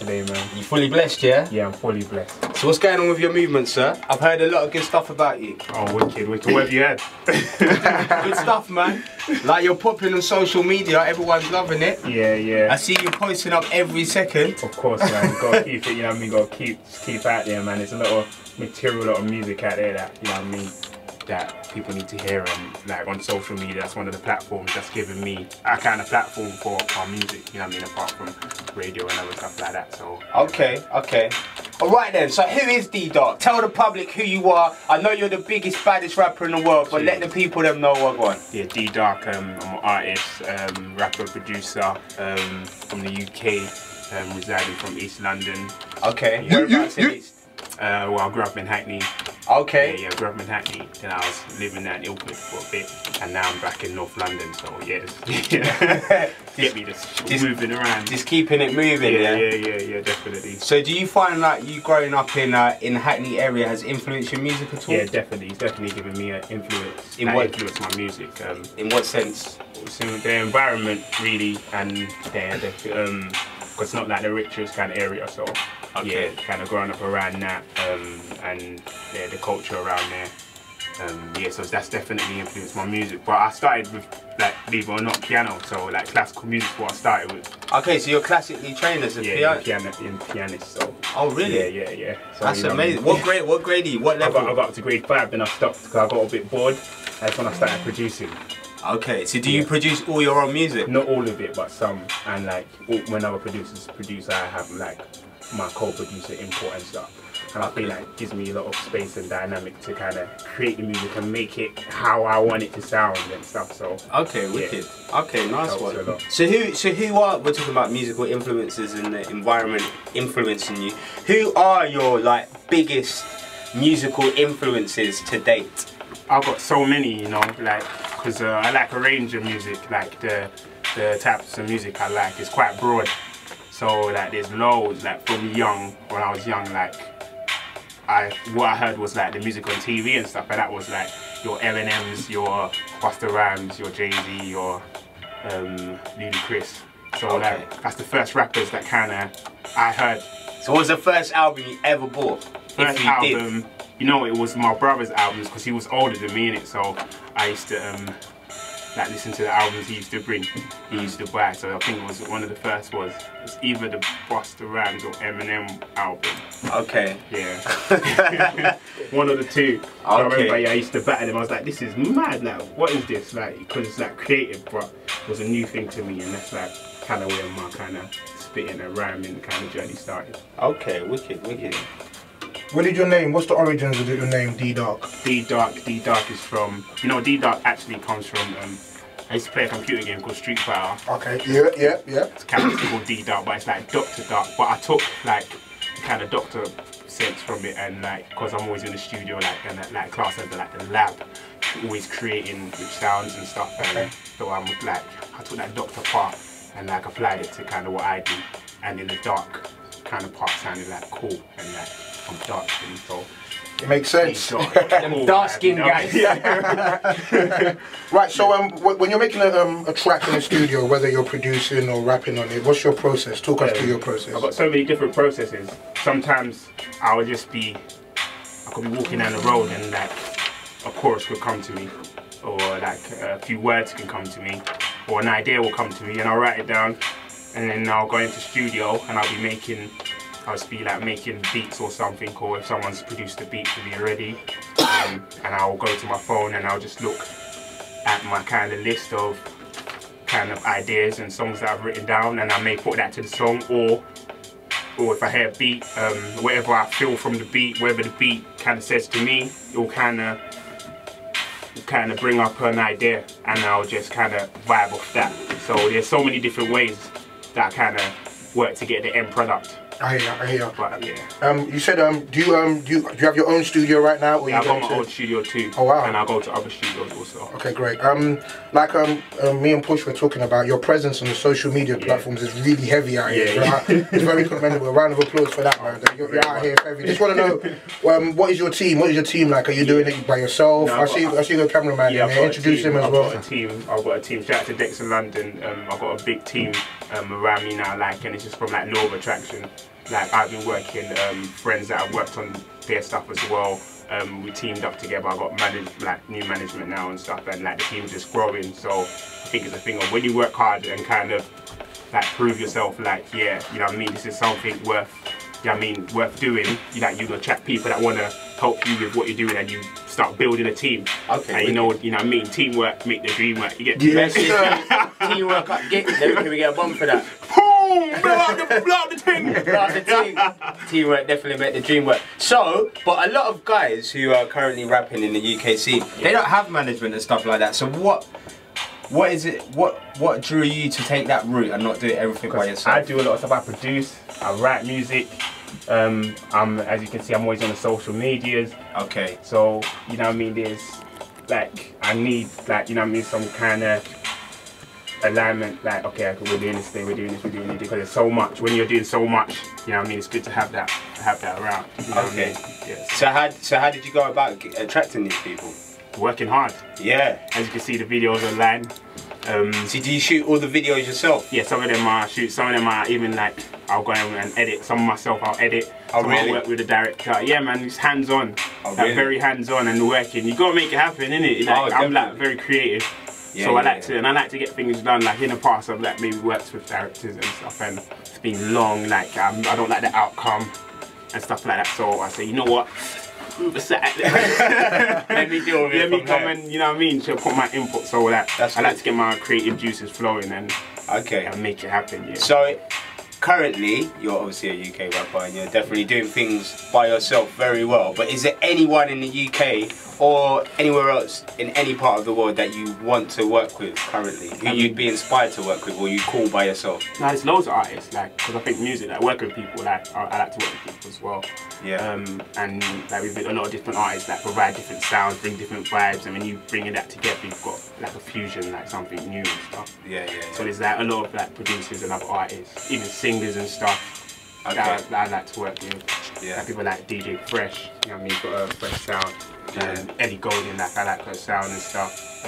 today, man. You fully blessed, yeah? Yeah, I'm fully blessed. So what's going on with your movement, sir? I've heard a lot of good stuff about you. Oh, wicked. What have you had? Good stuff, man. Like, you're popping on social media, everyone's loving it. Yeah. I see you posting up every second. Of course, man. Gotta keep it, you know what I mean? Gotta keep out there, man. There's a lot of material, a lot of music out there that, you know what I mean, that people need to hear, and like on social media, that's one of the platforms that's given me a kind of platform for our music, you know what I mean, apart from radio and other stuff like that. So Okay. Alright then, so who is D-Dark? Tell the public who you are. I know you're the biggest, baddest rapper in the world, but let the people them know what I want. yeah, D-Dark, I'm an artist, rapper, producer, from the UK, residing from East London. Okay. Whereabouts in East? Well, I grew up in Hackney. Okay. Yeah, I grew up in Hackney. Then I was living there in Ilford for a bit, and now I'm back in North London. So yeah, just moving around. Just keeping it moving. Yeah, definitely. So do you find like you growing up in the Hackney area has influenced your music at all? Yeah, definitely. It's definitely given me an influence. Influenced my music. In what sense? So the environment really, and because it's not like the richest kind of area, so yeah, kind of growing up around that, and the culture around there. Yeah, so that's definitely influenced my music. But I started with, like, believe it or not, piano. So like classical music is what I started with. Okay, so you're classically trained as a pianist. So. Oh really? Yeah. So, that's amazing. What grade are you? What level? I got up to grade 5, then I stopped because I got a bit bored. That's when I started producing. Okay, so do you produce all your own music? Not all of it, but some. And like when other producers produce, I have like my co-producer input and stuff. And I feel like it gives me a lot of space and dynamic to kind of create the music and make it how I want it to sound and stuff. So okay, wicked. Yeah. Okay, nice one. So who are, we're talking about musical influences and the environment influencing you. Who are your like biggest musical influences to date? I've got so many, you know, like, because I like a range of music, like the types of music I like is quite broad. So like there's loads, like from young, when I was young, like what I heard was like the music on TV and stuff, and that was like your Eminems, your Busta Rhymes, your Jay-Z, your Ludacris. So like that's the first rappers that kind of I heard. So what was the first album you ever bought? First album, you know, it was my brother's albums because he was older than me in it, so I used to like listen to the albums he used to bring, he used to buy. So I think it was one of the first was either the Busta Rhymes or Eminem album. Okay. Yeah. One of the two. Okay. So I remember I used to batter them. I was like, this is mad now. What is this? Like, because it's like creative, but it was a new thing to me, and that's like kind of where my kind of spitting and rhyming kind of journey started. Okay, wicked. Where did your name, what's the origins of your name, D-Dark? D-Dark is from, you know, D-Dark actually comes from, I used to play a computer game called Street Fighter. Okay, yeah. It's kind of called D-Dark, but it's like Dr. Dark. But I took like kind of doctor sense from it, and like, because I'm always in the studio, like, and like class under like the lab, always creating with sounds and stuff. And so I'm like, I took that doctor part and like applied it to kind of what I do, and in the dark kind of part sounded like cool, and like I'm dark skin, so it makes sense. Dark skin guys. Right, so when you're making a track in the studio, whether you're producing or rapping on it, what's your process? Talk us through your process. I've got so many different processes. Sometimes I could be walking down the road and like a chorus could come to me, or like a few words can come to me, or an idea will come to me, and I'll write it down, and then I'll go into the studio and I'll be like making beats or something, or if someone's produced a beat for me already, and I'll go to my phone and I'll just look at my kind of list of kind of ideas and songs that I've written down, and I may put that to the song, or if I hear a beat, whatever I feel from the beat, whatever the beat kind of says to me, it will kind of bring up an idea, and I'll just kind of vibe off that. So there's so many different ways that I kind of work to get the end product. I hear you. But yeah. You said do you have your own studio right now? Or yeah, I've got my own studio too. Oh wow. And I go to other studios also. Okay, great. Like me and Push were talking about, your presence on the social media platforms is really heavy out here. Right? It's very commendable. A round of applause for that, man. You're out here heavy. Just want to know, what is your team? What is your team like? Are you doing it by yourself? No, I see the cameraman in there. Introduce him as well. I've got a team. Shout out to Dex in London. I've got a big team around me now, like, and it's just from like law of attraction. like I've been working, friends that I've worked on their stuff as well. We teamed up together. I got new management now and stuff, and like the team's just growing. So I think it's a thing of when you work hard and kind of like prove yourself, like yeah, you know what I mean, this is something worth, you know what I mean, worth doing. You attract people that want to help you with what you're doing, and you start building a team. Okay. And you know what I mean, teamwork make the dream work. You get teamwork. Can we get a bump for that? Boom! Blow out the thing. Blow out the team. Teamwork definitely make the dream work. So, but a lot of guys who are currently rapping in the UK scene, they don't have management and stuff like that. So what is it? What drew you to take that route and not do everything by yourself? I do a lot of stuff. I produce. I write music. As you can see, I'm always on the social medias. Okay. So you know what I mean. There's like I need like you know what I mean some kind of alignment. Like okay, we're doing this thing, we're doing this, because there's so much. When you're doing so much, you know what I mean. It's good to have that around. You know Okay. what I mean? Yes. So how did you go about attracting these people? Working hard. Yeah. As you can see, the videos online. So do you shoot all the videos yourself? Yeah, some of them I shoot, some of them I even like, I'll go in and edit. Some of myself I'll edit. Oh, some really? I'll work with the director. Yeah man, it's hands-on. Oh, like, really? very hands-on and working. You gotta make it happen, innit? Like, I'm like very creative. Yeah, so yeah, I like to get things done. Like in the past I've like maybe worked with directors and stuff, and it's been long, like I don't like the outcome and stuff like that. So I say, you know what? Let me deal with it. Let me come and, you know what I mean, to put my input, so that I like to get my creative juices flowing and make it happen. Yeah. So currently you're obviously a UK rapper and you're definitely doing things by yourself very well, but is there anyone in the UK or anywhere else in any part of the world that you want to work with currently, who you'd be inspired to work with, or you call by yourself? No, there's loads of artists, like, because I think music, like working with people, like I like to work with people as well. Yeah. And like we've got a lot of different artists that provide different sounds, bring different vibes, and when you bringing that together, you've got like a fusion, like something new and stuff. Yeah. So there's like a lot of like producers and other artists, even singers and stuff that I like to work with. Yeah. Like people like DJ Fresh, you know what I mean, he's got a fresh sound. Ellie Goulding, like I like her sound and stuff.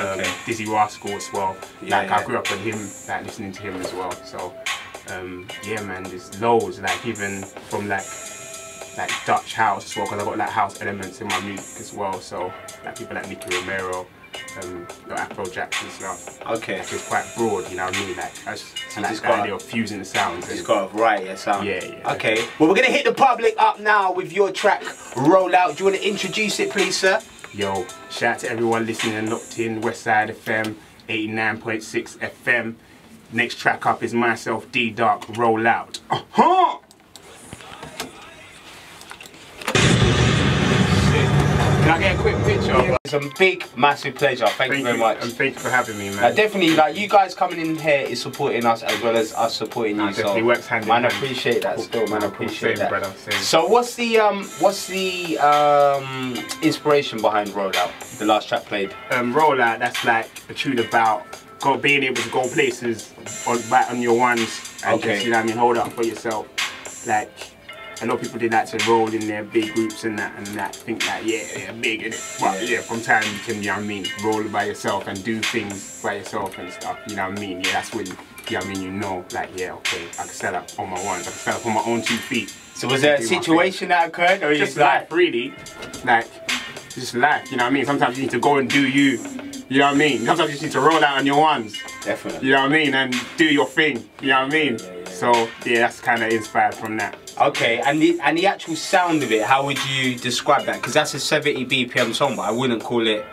Dizzy Rascal as well. I grew up with him, like listening to him as well. So yeah man, there's loads, like even from like Dutch house as well, because I got like house elements in my music as well. So like people like Nicky Romero, the Afrojack and stuff. Okay. Like, it's quite broad, you know what I mean? Like I like the idea of fusing the sounds. It's got a variety of sound. Yeah. Okay. Well, we're gonna hit the public up now with your track Roll Out. Do you want to introduce it, please, sir? Yo, shout out to everyone listening and locked in. Westside FM, 89.6 FM. Next track up is myself, D Dark, Roll Out. Can I get a quick picture? It's a big, massive pleasure. Thank you very much. And thank you for having me, man. Definitely, like you guys coming in here is supporting us as well as us supporting you. Definitely works hand in hand. hand. I appreciate that still, man. I appreciate that. Brother, so what's the inspiration behind Roll Out, the last track played? Roll Out, that's like a tune about being able to go places on your ones and just, you know what I mean, hold up for yourself. Like, a lot of people did like to roll in their big groups and that think that, yeah, they're big in it. But yeah, from time you can, you know what I mean, roll by yourself and do things by yourself and stuff, you know what I mean? Yeah, that's when, you know what I mean, you know, like, yeah, okay, I can stand up on my ones, I can stand up on my own 2 feet. So was there a situation that occurred, or just life, really? Like, just life, you know what I mean? Sometimes you need to go and do you know what I mean? Sometimes you just need to roll out on your ones. Definitely. You know what I mean? And do your thing, you know what I mean? So, yeah, that's kind of inspired from that. Okay, and the actual sound of it, how would you describe that? Because that's a 70 BPM song, but I wouldn't call it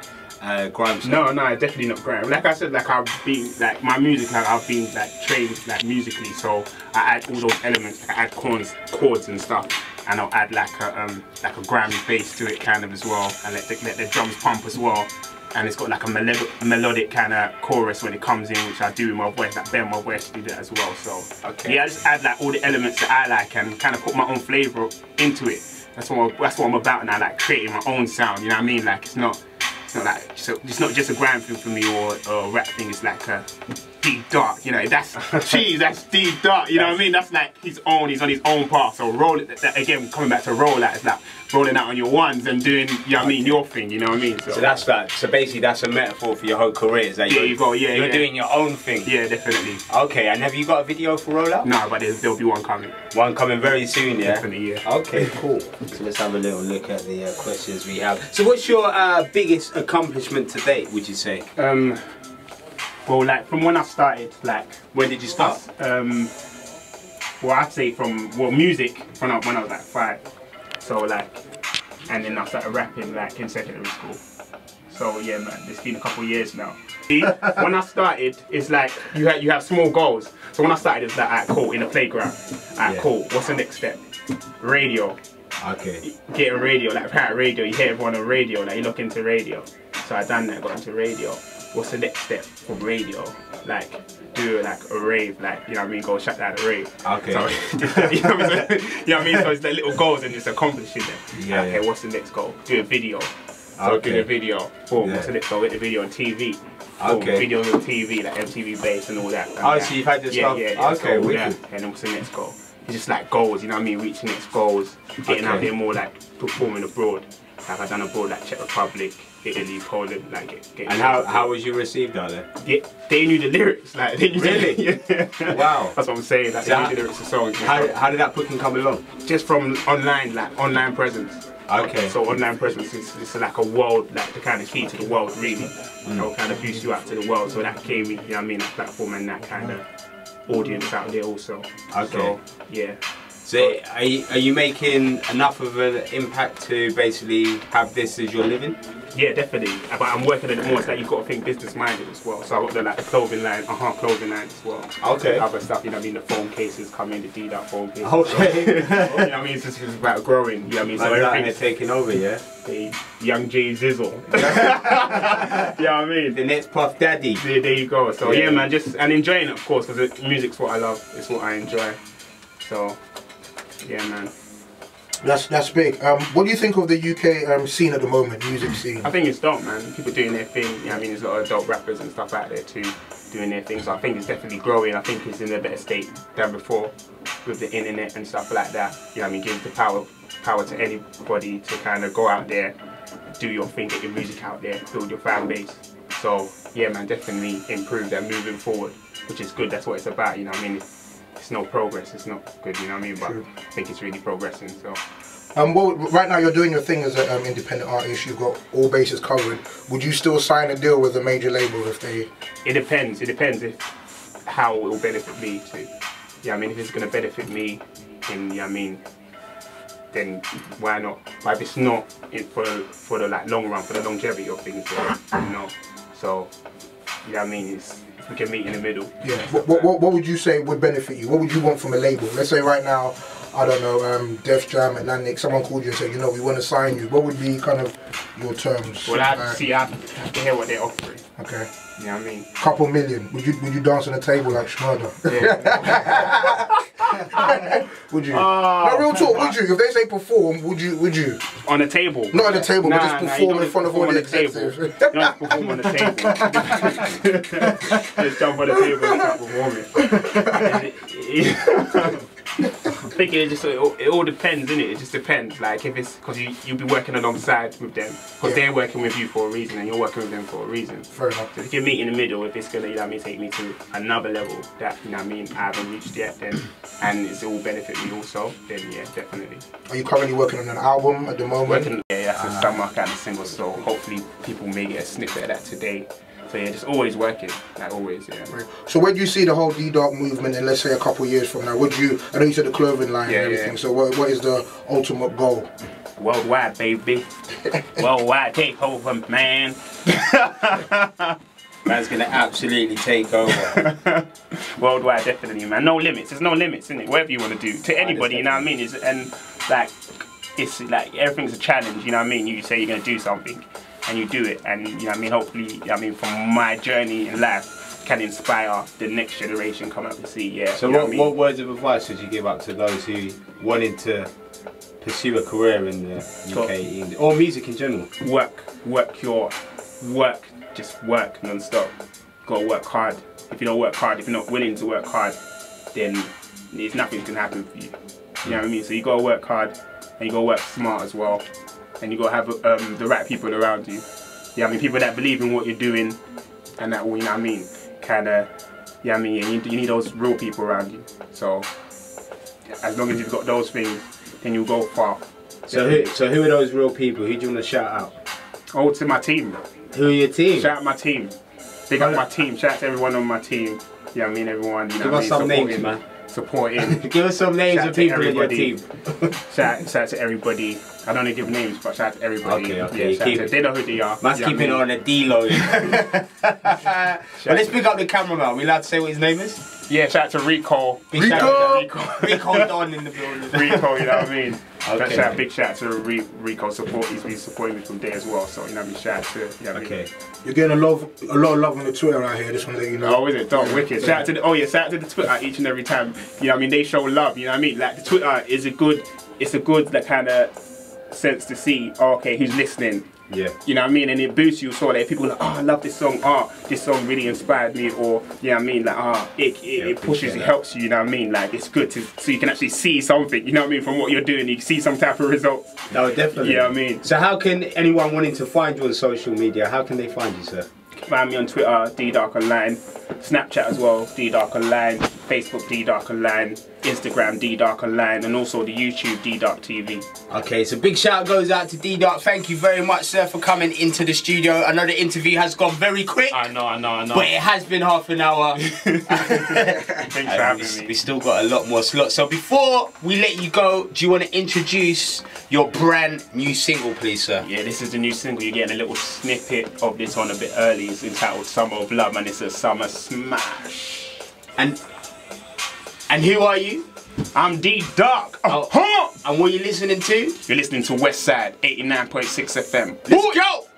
grime song. No, definitely not grime. Like I said, like I've been, like my music, like I've been like trained like musically, so I add all those elements, like I add chords and stuff, and I'll add like a grime bass to it kind of as well, and let the drums pump as well. And it's got like a melodic kind of chorus when it comes in, which I do with my voice, like bend my voice to do that as well. So yeah, I just add like all the elements that I like and kind of put my own flavour into it. That's what I'm about now, like creating my own sound. You know what I mean? Like it's not just a grime thing for me or a rap thing. It's like deep dark, you know, that's cheese, that's deep dark, you know what I mean? That's like he's on his own path. So roll it, again, coming back to roll out, it's like rolling out on your ones and doing, you know what I mean, your thing, you know what I mean? So that's that. So basically that's a metaphor for your whole career. Is that you're doing your own thing. Yeah, definitely. Okay, and have you got a video for rollout? No, but there'll be one coming. One coming very soon, yeah? Definitely, yeah. Okay, cool. So let's have a little look at the questions we have. So what's your biggest accomplishment to date, would you say? Well, like from when I started, like when did you start? Well, I'd say from music when I was like 5. So like, and then I started rapping like in secondary school. So yeah, man, it's been a couple of years now. See, when I started, it's like you have small goals. So when I started, it's like, alright, cool, in the playground. Alright, cool. What's the next step? Radio. Okay. Getting radio, like pirate radio. You hear everyone on radio, like you look into radio. So I done that, got into radio. What's the next step from radio? Like do like a rave, like, you know what I mean, go shut down a rave. Okay. So, you know what I mean? So it's the little goals and just accomplishing them. Yeah. Okay, what's the next goal? Do a video. So do the video. Boom. What's the next goal? Get the video on TV. Boom. Okay. Videos on TV, like MTV Base and all that. Oh, so you've had this stuff. Yeah. Okay, so, wicked. And then what's the next goal? It's just like goals, you know what I mean? Reaching next goals, getting out there more, like performing abroad. Like I've done abroad, like Czech Republic, Italy, Poland, like getting. And how was you received out there? Yeah, they knew the lyrics, like they knew. Really? Yeah. Wow. That's what I'm saying. Like, So they knew the lyrics of songs. How did that booking come along? Just from online, like online presence. Okay. So online presence is like a world, like the kind of key to the world, really. That will kind of boost you out to the world. So that gave me, you know what I mean, that platform and that kind of audience out there also. Okay. So, yeah. So are you making enough of an impact to basically have this as your living? Yeah, definitely. But I'm working on it more. It's like you've got to think business minded as well. So I've got the clothing line, clothing line as well. Okay. Other stuff, you know what I mean, the phone cases come in, the D-Dot phone cases. Okay. So, you know what I mean, it's just about growing, you know what I mean? So everything's taking over, yeah? The young J Zizzle. You know what I mean? The next Puff Daddy. There you go. So yeah, man, and enjoying it, of course, because music's what I love. It's what I enjoy. So, yeah, man. That's big. What do you think of the UK scene at the moment, music scene? I think it's dope, man. People doing their thing. You know what I mean? There's a lot of dope rappers and stuff out there too, doing their thing. So I think it's definitely growing. I think it's in a better state than before with the internet and stuff like that. You know what I mean? Gives the power to anybody to kind of go out there, do your thing, get your music out there, build your fan base. So yeah, man, definitely improved and moving forward, which is good. That's what it's about. You know what I mean? It's no progress, it's not good, you know what I mean? But I think it's really progressing, so. Well, right now you're doing your thing as an independent artist, you've got all bases covered. Would you still sign a deal with a major label if they... It depends how it will benefit me too. Yeah, I mean, if it's going to benefit me, in, you know what I mean, then why not? But if it's not for the like long run, for the longevity of things, then, you know. So, you know what I mean, we can meet in the middle. Yeah. What would you say would benefit you? What would you want from a label? Let's say right now, I don't know, Def Jam, Atlantic, someone called you and said, you know, we want to sign you. What would be kind of your terms? Well, I have to hear what they're offering. Okay. You know what I mean? Couple million. Would you dance on the table like Schmurder? Yeah. Would you? No, real talk, would you? If they say perform, would you? On the table? Not on the table, but just perform in front of all the executives. You don't perform on the table. Just jump on the table and start performing. I think it all depends, innit? It just depends. Like if it's because you'll be working alongside with them, because they're working with you for a reason and you're working with them for a reason. Fair enough. So if you meet in the middle, if it's gonna, you know what I mean, take me to another level that, you know what I mean, I haven't reached yet, then, and it's all benefit me also, then yeah, definitely. Are you currently working on an album at the moment? Yeah, that's a summer kind of single, so hopefully people may get a snippet of that today. So yeah, just always working, like always, yeah. Right. So where do you see the whole D-Dark movement in, let's say, a couple of years from now? Would you, I know you said the clothing line and everything, so what is the ultimate goal? Worldwide, baby. Worldwide takeover, man. Man's gonna absolutely take over. Worldwide, definitely, man. No limits. There's no limits, isn't it? Whatever you want to do to anybody, you know what I mean? It's like everything's a challenge, you know what I mean? You say you're gonna do something, and you do it, and you know what I mean. Hopefully, you know what I mean, from my journey in life, can inspire the next generation come up and see. Yeah. So what words of advice would you give up to those who wanted to pursue a career in the UK or music in general? Just work non-stop. gotta work hard. If you don't work hard, if you're not willing to work hard, then there's nothing can happen for you. You know what I mean? So you gotta work hard, and you gotta work smart as well, and you gotta have the right people around you. Yeah, I mean, people that believe in what you're doing, and that, you know what I mean, kinda, yeah, I mean, you need those real people around you. So as long as you've got those things, then you'll go far. So who are those real people? Who do you want to shout out? Oh, to my team. Who are your team? Shout out my team. Big up my team. Shout out to everyone on my team. Yeah, I mean, everyone. You know, give us some names, man. Supporting. Give us some names of people in your team. Shout out to everybody. I don't want to give names, but shout out to everybody. Okay. Yeah, they know who they are. Man's keeping on a D-low. But let's pick up the cameraman. Are we allowed to say what his name is? Yeah, shout out to Rico. Rico Don in the building. Rico, you know what I mean? Okay. Big shout out to Rico support. He's been supporting me from there as well. So, you know what I mean? Shout out to, you know what I mean? You're getting a lot of love on the Twitter out here, just want to let you know. Oh, is it? Don't wicked. Shout out to the, shout out to the Twitter each and every time. You know what I mean? They show love, you know what I mean? Like, the Twitter is a good, that kind of sense to see, oh, okay, who's listening. Yeah. You know what I mean? And it boosts you, so like people are like, oh, I love this song, oh, this song really inspired me, or, you know what I mean? Like, oh, it pushes, it helps you, you know what I mean? Like, it's good so you can actually see something, you know what I mean? From what you're doing, you can see some type of results. No, definitely. You know what I mean? So how can anyone wanting to find you on social media, how can they find you, sir? Find me on Twitter, DDarkOnline, Snapchat as well, DDarkOnline, Facebook, DDarkOnline, Instagram, DDarkOnline, and also the YouTube, DDarkTV. Okay, so big shout goes out to D-Dark. Thank you very much, sir, for coming into the studio. I know the interview has gone very quick. I know. But it has been half an hour. Thanks for having me. We still got a lot more slots. So before we let you go, do you want to introduce your brand new single, please, sir? Yeah, this is the new single. You're getting a little snippet of this one a bit early. It's entitled Summer of Love, and it's a summer smash. And who are you? I'm D-Dark. And what are you listening to? You're listening to Westside 89.6 FM. Let's go!